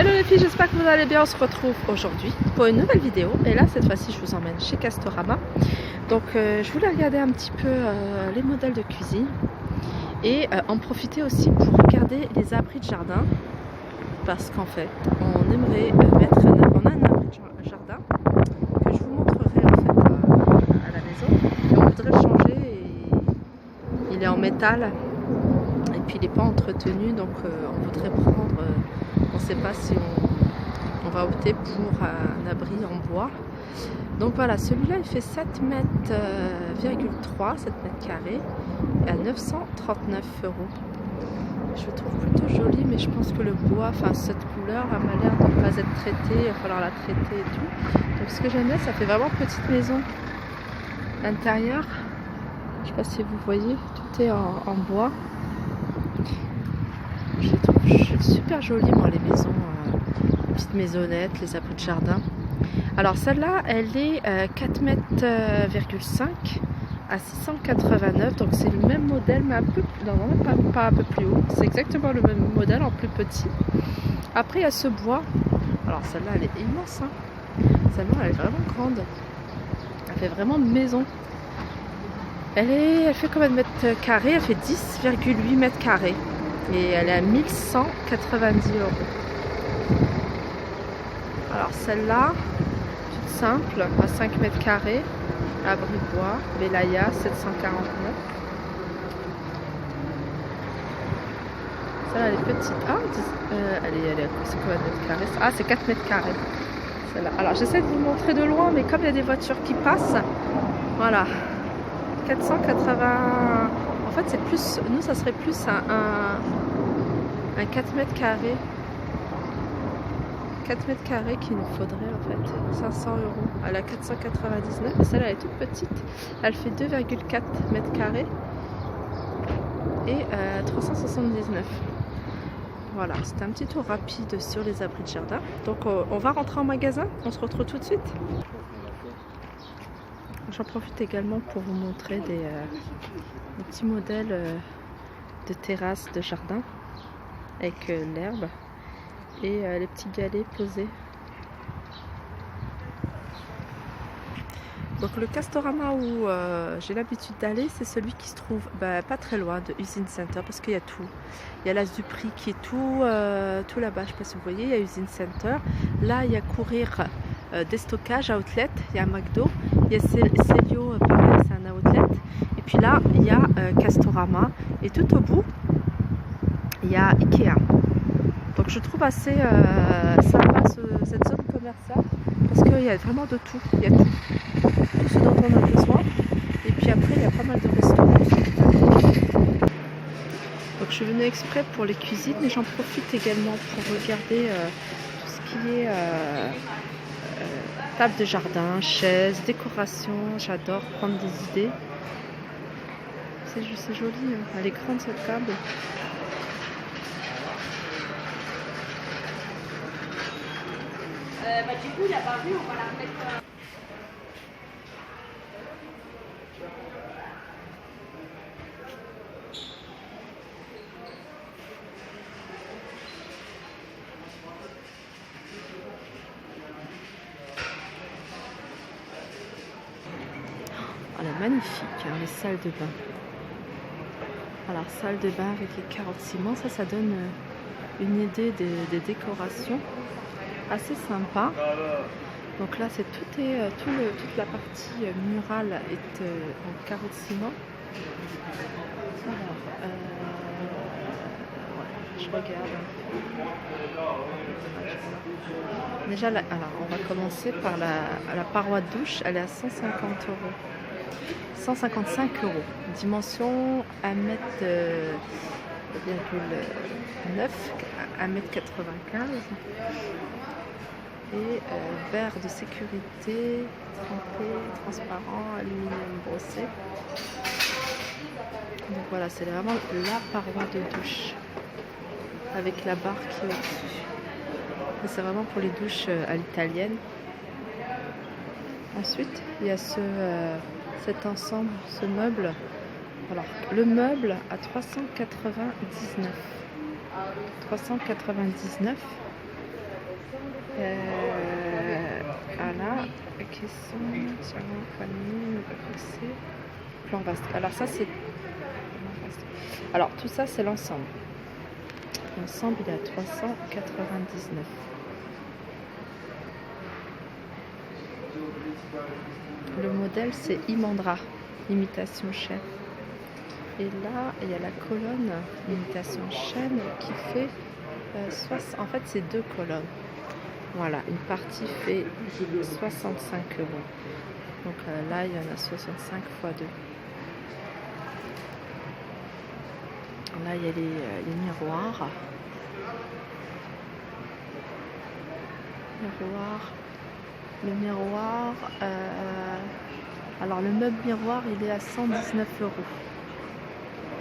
Hello les filles, j'espère que vous allez bien. On se retrouve aujourd'hui pour une nouvelle vidéo. Et là, cette fois-ci, je vous emmène chez Castorama. Donc, je voulais regarder un petit peu les modèles de cuisine et en profiter aussi pour regarder les abris de jardin. Parce qu'en fait, on aimerait mettre on a un abri de jardin que je vous montrerai en fait à la maison. Et on voudrait le changer et il est en métal. Et puis il n'est pas entretenu, donc on voudrait prendre, on ne sait pas si on va opter pour un abri en bois. Donc voilà, celui-là il fait 7 mètres, 7 mètres carrés et à 939 €. Je le trouve plutôt joli, mais je pense que le bois, enfin cette couleur a l'air de ne pas être traitée, il va falloir la traiter et tout. Donc ce que j'aime bien, ça fait vraiment petite maison. L'intérieur, je ne sais pas si vous voyez, tout est en bois. Je les trouve super jolies, moi, les maisons, les petites maisonnettes, les abris de jardin. Alors celle-là, elle est 4 mètres, à 689, donc c'est le même modèle, mais un peu, non, pas un peu plus haut. C'est exactement le même modèle, en plus petit. Après, il y a ce bois. Alors celle-là, elle est immense, hein. Celle-là, elle est vraiment grande. Elle fait vraiment maison. Elle fait combien de mètres carrés? Elle fait 10,8 mètres carrés. Et elle est à 1190 €. Alors celle-là, toute simple, à 5 mètres carrés, abri bois, Belaya, 749. Celle-là, elle est petite. Ah, c'est combien de mètres carrés? Ah, c'est 4 mètres carrés. Celle-là. Alors j'essaie de vous montrer de loin, mais comme il y a des voitures qui passent, voilà. 480. En fait, c'est plus. Nous, ça serait plus un 4 mètres carrés. 4 mètres carrés qu'il nous faudrait en fait. 500 €. Elle a 499. Et celle-là, elle est toute petite. Elle fait 2,4 mètres carrés. Et 379. Voilà, c'était un petit tour rapide sur les abris de jardin. Donc, on va rentrer en magasin. On se retrouve tout de suite. J'en profite également pour vous montrer des petits modèles de terrasse de jardin avec l'herbe et les petits galets posés. Donc le Castorama où j'ai l'habitude d'aller, c'est celui qui se trouve pas très loin de Usine Center, parce qu'il y a tout. Il y a la Supri qui est tout là-bas, je ne sais pas si vous voyez, il y a Usine Center. Là, il y a Courir Déstockage, Outlet, il y a McDo, il y a Célio, pareil, c'est un Outlet. Et puis là, il y a Castorama. Et tout au bout, il y a Ikea. Donc je trouve assez sympa cette zone commerciale, parce qu'il y a vraiment de tout. Il y a tout ce dont on a besoin. Et puis après, il y a pas mal de restaurants. Donc je suis venue exprès pour les cuisines, mais j'en profite également pour regarder tout ce qui est table de jardin, chaises, décoration. J'adore prendre des idées. C'est joli, hein. Elle est grande cette table. Du coup, il n'a pas vu, on va la remettre. Elle est magnifique, hein, les salles de bain. Alors, salle de bain avec les carottes ciment, ça donne une idée des décorations assez sympa. Donc là, toute la partie murale est en carottes ciment. Alors, ouais, je regarde. Déjà, alors, on va commencer par la paroi de douche. Elle est à 150 €. 155 €. Dimension 1,9 m, 1,95 m. Et verre de sécurité, trempé, transparent, aluminium brossé. Donc voilà, c'est vraiment la paroi de douche avec la barre qui est au-dessus. C'est vraiment pour les douches à l'italienne. Ensuite, il y a cet ensemble, ce meuble. Alors, le meuble à 399. Voilà, caisson, tiroir, panier, passé, plan vaste. Alors ça c'est... Alors tout ça c'est l'ensemble. L'ensemble il est à 399. Le modèle c'est Imandra, imitation chêne. Et là il y a la colonne imitation chêne qui fait en fait c'est 2 colonnes. Voilà, une partie fait 65 €. Donc là il y en a 65 x 2. Là il y a les miroirs. Le miroir, alors le meuble miroir il est à 119 €.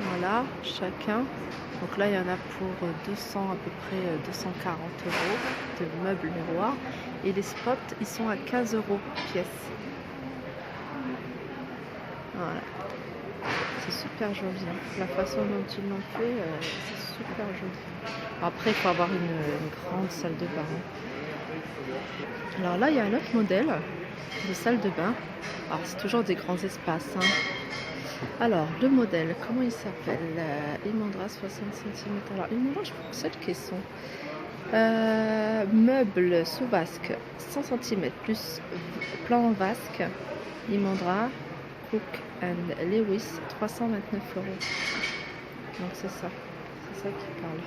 Voilà, chacun. Donc là il y en a pour 200, à peu près 240 € de meubles miroirs. Et les spots ils sont à 15 € pièce. Voilà. C'est super joli. Hein. La façon dont ils l'ont fait, c'est super joli. Après il faut avoir une grande salle de bain. Alors là il y a un autre modèle de salle de bain. Alors c'est toujours des grands espaces. Hein. Alors le modèle, comment il s'appelle? Imandra 60 cm. Alors Imandra, je pense que c'est le caisson. Meuble sous vasque 100 cm plus plan vasque. Imandra Cook and Lewis 329 €. Donc c'est ça qui parle.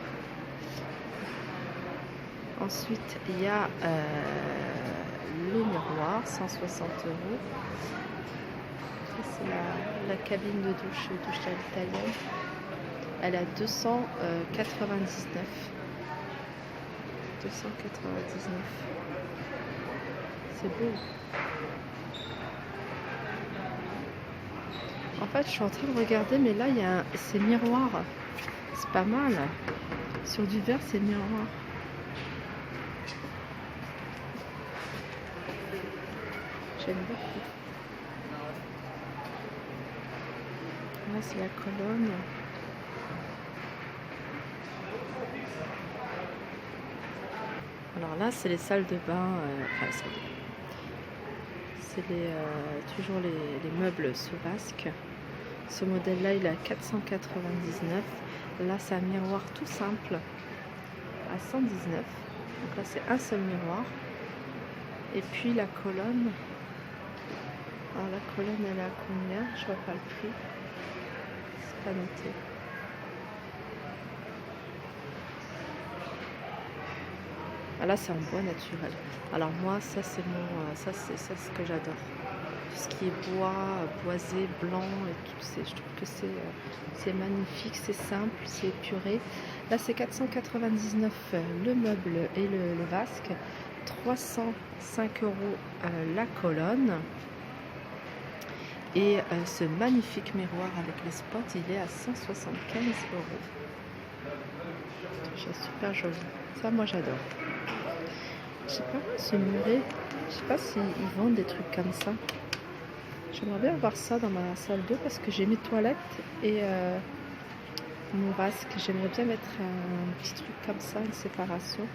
Ensuite il y a le miroir 160 €. C'est la cabine de douche à l'italienne. Elle est à 299. C'est beau. En fait, je suis en train de regarder, mais là, il y a ces miroirs. C'est pas mal. Sur du verre, c'est miroir. J'aime beaucoup. Là, c'est la colonne. Alors là, c'est les salles de bain. C'est toujours les meubles sous vasque. Ce modèle-là, il est à 499. Là, c'est un miroir tout simple à 119. Donc là, c'est un seul miroir. Et puis la colonne. Alors la colonne, elle est à combien? Je vois pas le prix. C'est pas noté. Ah, là, c'est en bois naturel. Alors moi, ça c'est ce que j'adore. Tout ce qui est bois, boisé, blanc et tout, je trouve que c'est magnifique, c'est simple, c'est épuré. Là, c'est 499 le meuble et le vasque, 305 € la colonne. Et ce magnifique miroir avec les spots, il est à 175 €. C'est super joli. Ça, moi, j'adore. Je sais pas, ce muret, je sais pas s'ils vendent des trucs comme ça. J'aimerais bien avoir ça dans ma salle d'eau parce que j'ai mes toilettes et mon vasque. J'aimerais bien mettre un petit truc comme ça, une séparation.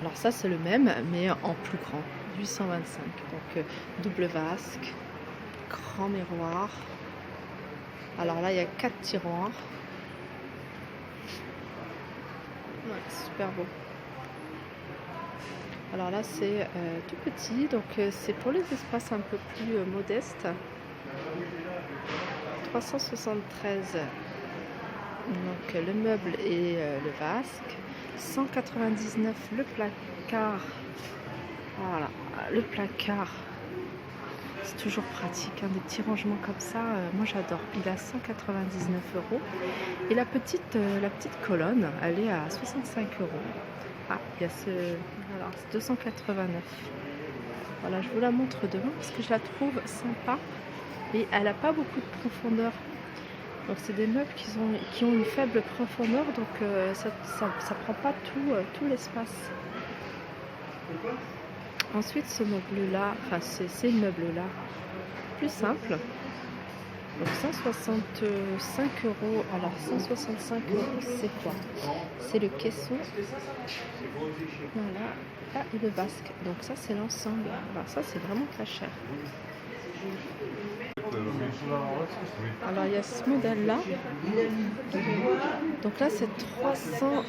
Alors ça c'est le même mais en plus grand, 825. Donc double vasque, grand miroir. Alors là il y a 4 tiroirs. Ouais, super beau. Alors là c'est tout petit, donc c'est pour les espaces un peu plus modestes. 373 donc le meuble et le vasque. 199 le placard. Voilà, le placard. C'est toujours pratique, hein, des petits rangements comme ça, moi j'adore. Il est à 199 €. Et la petite colonne, elle est à 65 €. Ah, il y a alors c'est 289. Voilà, je vous la montre devant parce que je la trouve sympa et elle n'a pas beaucoup de profondeur. Donc c'est des meubles qui ont une faible profondeur, donc ça prend pas tout l'espace. Ensuite ce meuble là, enfin ces meubles là, plus simple. Donc 165 euros. Alors 165 euros, c'est quoi? C'est le caisson. Voilà. Ah, et le basque. Donc ça, c'est l'ensemble. Alors ça, c'est vraiment pas cher. Alors il y a ce modèle là. Donc là c'est 300.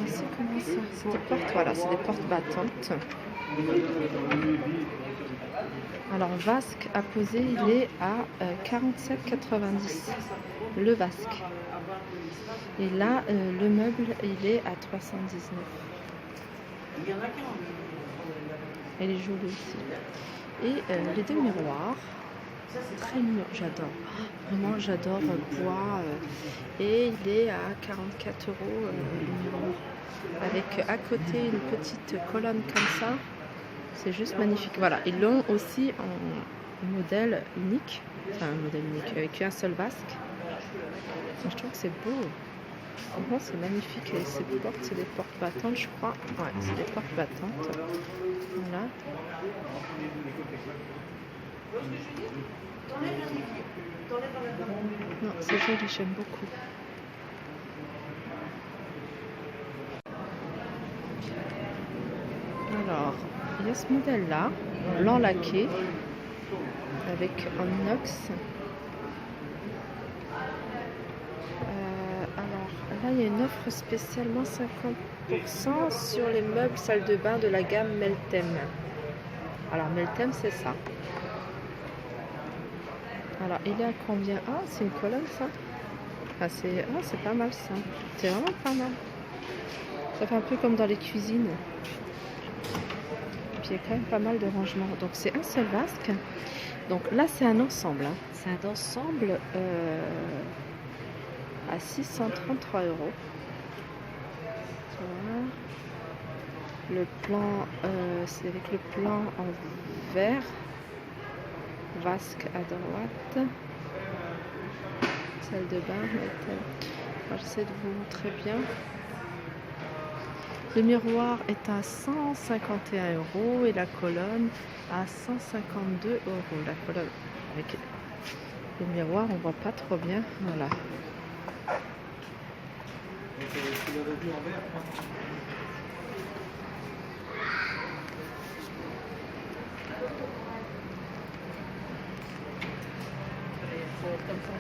C'est comment ça? C'est des portes. Voilà, c'est des portes battantes. Alors vasque à poser, il est à 47,90 le vasque. Et là le meuble il est à 319. Elle est jolie aussi. Et les deux miroirs. Très mignon, j'adore. Vraiment, j'adore bois. Et il est à 44 euros le miroir. Avec à côté une petite colonne comme ça. C'est juste magnifique. Voilà, ils l'ont aussi en modèle unique. Enfin, un modèle unique avec un seul vasque. Je trouve que c'est beau. Vraiment, c'est magnifique. Et ces portes, c'est des portes battantes, je crois. Ouais, c'est des portes battantes. Voilà. Non, c'est joli, j'aime beaucoup. Alors, il y a ce modèle-là, blanc laqué, avec en inox. Alors, là, il y a une offre spécialement 50% sur les meubles salle de bain de la gamme Meltem. Alors, Meltem, c'est ça. Alors, il est à combien? Ah, c'est une colonne, ça. Ah, c'est pas mal, ça. C'est vraiment pas mal. Ça fait un peu comme dans les cuisines. Et puis, il y a quand même pas mal de rangements. Donc, c'est un seul vasque. Donc, là, c'est un ensemble. Hein. C'est un ensemble à 633 euros. Voilà. Le plan, c'est avec le plan en verre. Vasque à droite, salle de bain. J'essaie de vous montrer bien. Le miroir est à 151 euros et la colonne à 152 euros. La colonne avec le miroir, on voit pas trop bien. Voilà. Comme ça,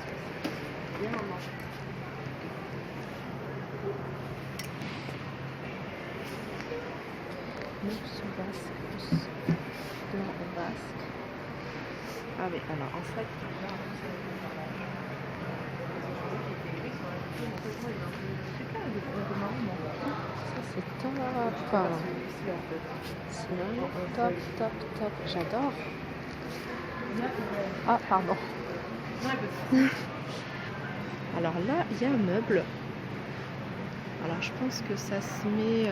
bien en marche. Sous basque, plus blanc au basque. Ah oui, alors en fait, ça c'est top. C'est top, top, top. J'adore. Ah, pardon. Alors là, il y a un meuble. Alors je pense que ça se met...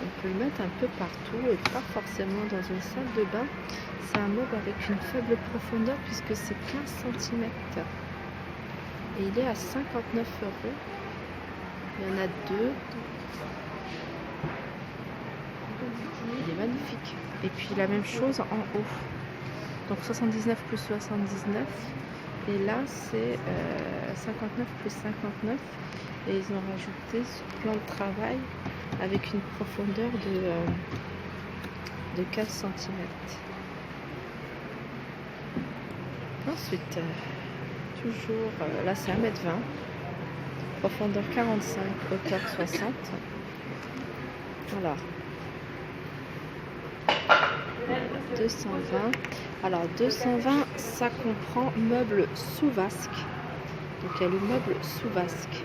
on peut le mettre un peu partout et pas forcément dans une salle de bain. C'est un meuble avec une faible profondeur puisque c'est 15 cm. Et il est à 59 euros. Il y en a deux. Il est magnifique. Et puis la même chose en haut. Donc 79 plus 79. Et là c'est 59 plus 59. Et ils ont rajouté ce plan de travail avec une profondeur de 15 cm. Ensuite, toujours, là c'est 1,20 m, profondeur 45, hauteur 60. Alors, 220. Alors 220, ça comprend meuble sous vasque. Donc il y a le meuble sous vasque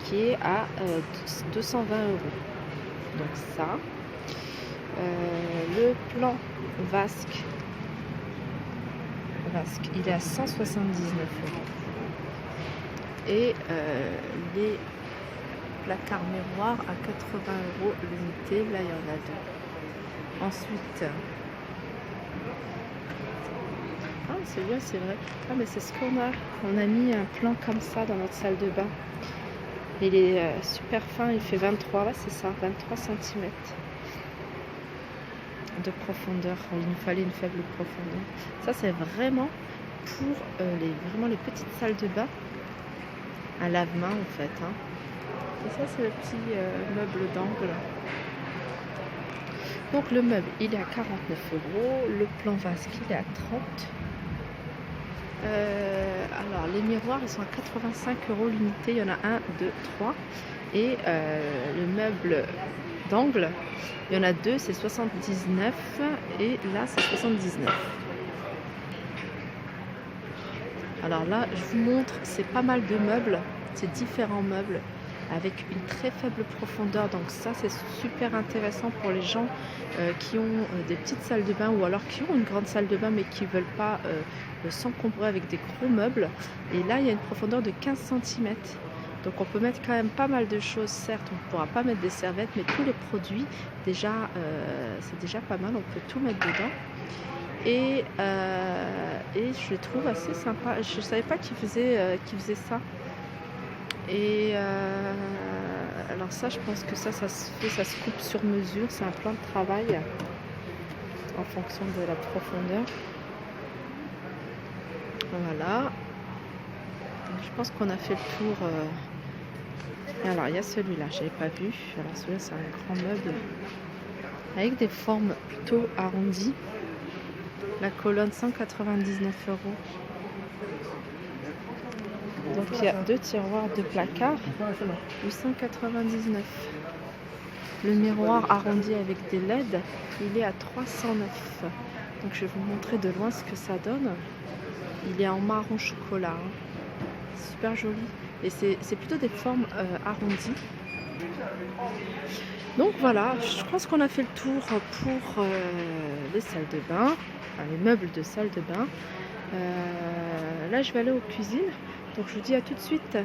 qui est à 220 euros. Donc ça, le plan vasque, il est à 179 euros. Et les placards miroirs à 80 euros l'unité. Là, il y en a deux. Ensuite, ah, c'est bien, c'est vrai. Ah, mais c'est ce qu'on a. On a mis un plan comme ça dans notre salle de bain. Il est super fin, il fait 23, là c'est ça, 23 cm. de profondeur. Il nous fallait une faible profondeur. Ça, c'est vraiment pour vraiment les petites salles de bain. Un lave-main en fait. Hein. Et ça, c'est le petit meuble d'angle. Donc le meuble, il est à 49 €. Le plan vasque, il est à 30. Alors les miroirs, ils sont à 85 € l'unité. Il y en a 1, 2, 3. Et le meuble d'angle, il y en a 2, c'est 79. Et là, c'est 79. Alors là, je vous montre, c'est pas mal de meubles. C'est différents meubles avec une très faible profondeur. Donc ça, c'est super intéressant pour les gens qui ont des petites salles de bain ou alors qui ont une grande salle de bain mais qui ne veulent pas s'encombrer avec des gros meubles. Et là, il y a une profondeur de 15 cm. Donc on peut mettre quand même pas mal de choses. Certes, on ne pourra pas mettre des serviettes, mais tous les produits, déjà, c'est déjà pas mal. On peut tout mettre dedans. Et je les trouve assez sympa. Je ne savais pas qu'ils faisaient ça. Et alors ça, je pense que ça se fait, ça se coupe sur mesure. C'est un plan de travail en fonction de la profondeur. Voilà. Donc, je pense qu'on a fait le tour. Alors il y a celui-là, je n'avais pas vu. Alors celui-là, c'est un grand meuble avec des formes plutôt arrondies. La colonne, 199 €. Donc il y a 2 tiroirs de placard, 899. Le miroir arrondi avec des LED, il est à 309. Donc je vais vous montrer de loin ce que ça donne. Il est en marron chocolat. Hein. Super joli. Et c'est plutôt des formes arrondies. Donc voilà, je pense qu'on a fait le tour pour les salles de bain, enfin, les meubles de salle de bain. Là, je vais aller aux cuisines. Donc je vous dis à tout de suite.